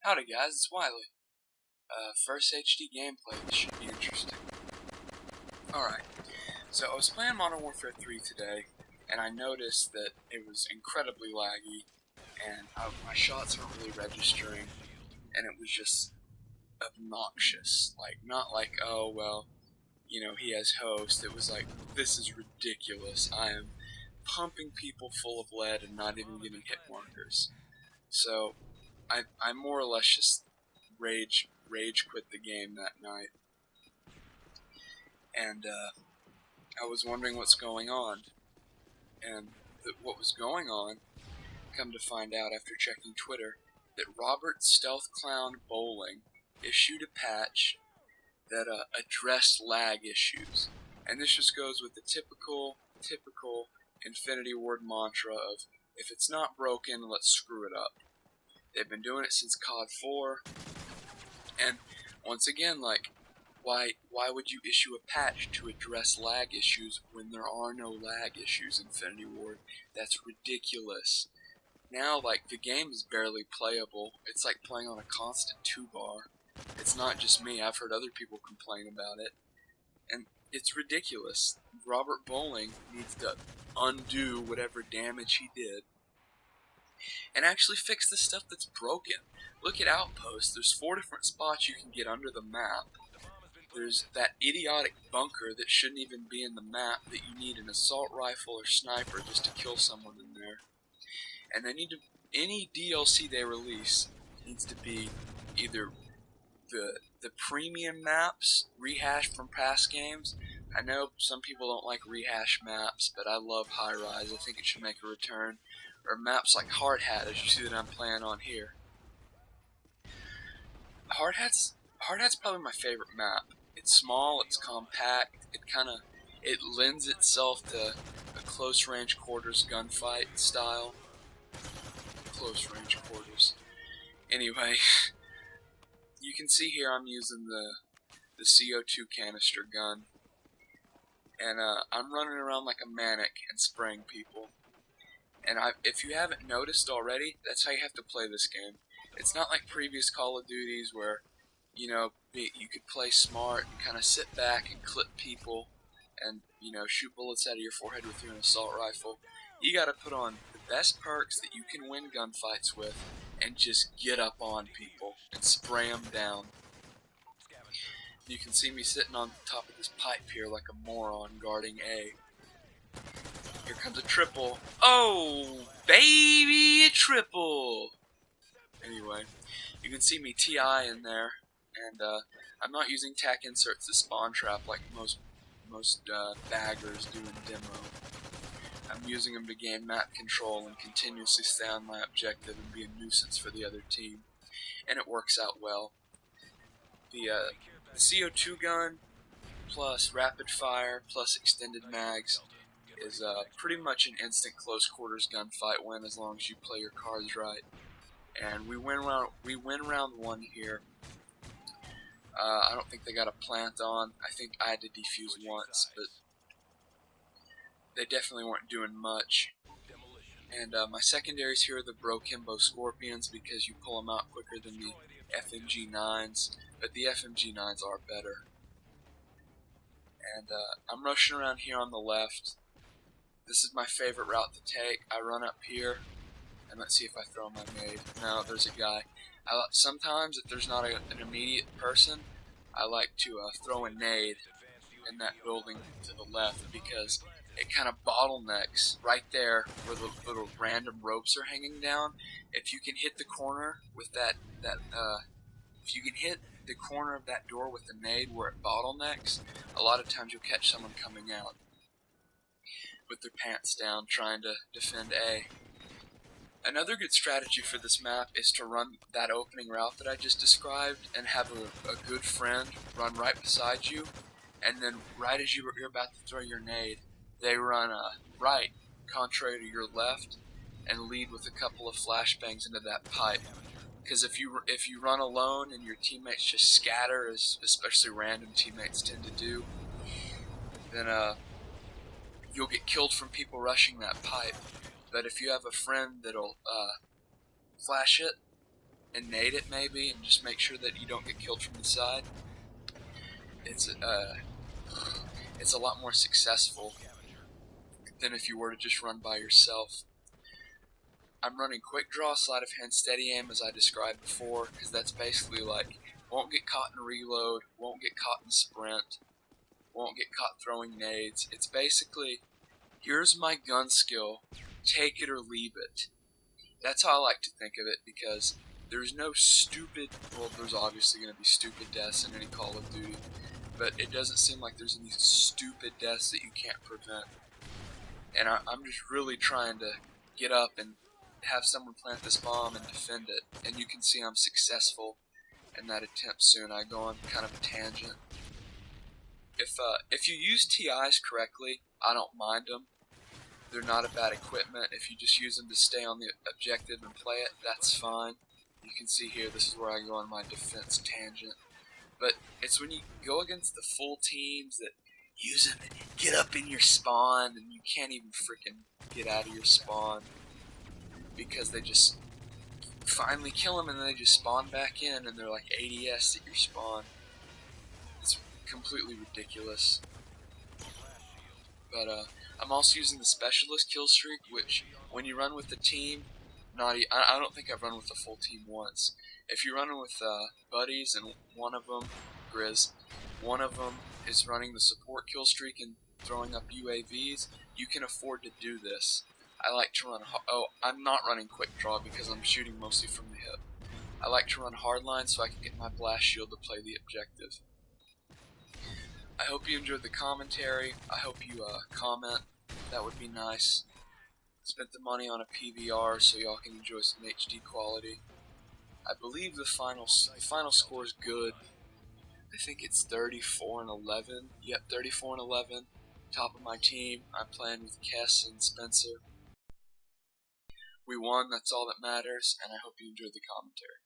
Howdy guys, it's Wiley. First HD gameplay, this should be interesting. Alright, so I was playing Modern Warfare 3 today, and I noticed that it was incredibly laggy, and my shots weren't really registering, and it was just obnoxious. Like, not like, oh well, you know, he has host. It was like, this is ridiculous. I am pumping people full of lead and not even getting hit markers. So, I more or less just rage quit the game that night, and I was wondering what's going on, and what was going on, come to find out after checking Twitter, that Robert Stealth Clown Bowling issued a patch that addressed lag issues, and this just goes with the typical Infinity Ward mantra of, if it's not broken, let's screw it up. They've been doing it since COD 4, and once again, like, why would you issue a patch to address lag issues when there are no lag issues in Infinity Ward? That's ridiculous. Now, like, the game is barely playable. It's like playing on a constant 2-bar. It's not just me, I've heard other people complain about it. And it's ridiculous. Robert Bowling needs to undo whatever damage he did and actually fix the stuff that's broken. Look at Outpost. There's 4 different spots you can get under the map. There's that idiotic bunker that shouldn't even be in the map that you need an assault rifle or sniper just to kill someone in there. And they need to, any DLC they release needs to be either the premium maps rehashed from past games. I know some people don't like rehash maps, but I love High Rise. I think it should make a return. Or maps like Hardhat, as you see that I'm playing on here. Hardhat's probably my favorite map. It's small, it's compact, it lends itself to a close range quarters gunfight style. Close range quarters. Anyway, you can see here I'm using the CO2 canister gun, and I'm running around like a manic and spraying people. And if you haven't noticed already, that's how you have to play this game. It's not like previous Call of Duties where, you know, you could play smart and kind of sit back and clip people and, you know, shoot bullets out of your forehead with your assault rifle. You gotta put on the best perks that you can win gunfights with and just get up on people and spray them down. You can see me sitting on top of this pipe here like a moron guarding A. Here comes a triple. Oh, baby, a triple! Anyway, you can see me TI in there, and I'm not using tac inserts to spawn trap like most baggers do in demo. I'm using them to gain map control and continuously stay on my objective and be a nuisance for the other team, and it works out well. The CO2 gun plus rapid fire plus extended mags is pretty much an instant close quarters gunfight win as long as you play your cards right. And we win round 1 here. I don't think they got a plant on. I think I had to defuse once, but they definitely weren't doing much. And my secondaries here are the Brokimbo Scorpions because you pull them out quicker than the FMG9s, but the FMG9s are better. And I'm rushing around here on the left. This is my favorite route to take. I run up here, and let's see if I throw my nade. No, there's a guy. Sometimes, if there's not an immediate person, I like to throw a nade in that building to the left because it kind of bottlenecks right there where the little random ropes are hanging down. If you can hit the corner with if you can hit the corner of that door with the nade where it bottlenecks, a lot of times you'll catch someone coming out with their pants down trying to defend A. Another good strategy for this map is to run that opening route that I just described and have a good friend run right beside you, and then right as you're about to throw your nade, they run right, contrary to your left, and lead with a couple of flashbangs into that pipe. Because if you run alone and your teammates just scatter, as especially random teammates tend to do, then you'll get killed from people rushing that pipe. But if you have a friend that'll flash it, and nade it maybe, and just make sure that you don't get killed from the side. It's a lot more successful than if you were to just run by yourself. I'm running quick draw, sleight of hand, steady aim as I described before, because that's basically like, won't get caught in reload, won't get caught in sprint, won't get caught throwing nades. It's basically, here's my gun skill, take it or leave it. That's how I like to think of it, because there's no stupid, well, there's obviously going to be stupid deaths in any Call of Duty, but it doesn't seem like there's any stupid deaths that you can't prevent. And I'm just really trying to get up and have someone plant this bomb and defend it, and you can see I'm successful in that attempt soon. I go on kind of a tangent. If you use TIs correctly, I don't mind them. They're not a bad equipment. If you just use them to stay on the objective and play it, that's fine. You can see here, this is where I go on my defense tangent. But it's when you go against the full teams that use them, get up in your spawn, and you can't even freaking get out of your spawn because they just finally kill them and then they just spawn back in and they're like ADS at your spawn. It's completely ridiculous. But I'm also using the specialist kill streak, which when you run with the team, I don't think I've run with the full team once. If you're running with buddies and one of them, Grizz, one of them is running the support kill streak and throwing up UAVs, you can afford to do this. I like to run, I'm not running quick draw because I'm shooting mostly from the hip. I like to run hardline so I can get my blast shield to play the objective. I hope you enjoyed the commentary. I hope you comment. That would be nice. Spent the money on a PVR so y'all can enjoy some HD quality. I believe the final score is good. I think it's 34-11. Yep, 34-11. Top of my team. I'm playing with Kess and Spencer. We won, that's all that matters, and I hope you enjoyed the commentary.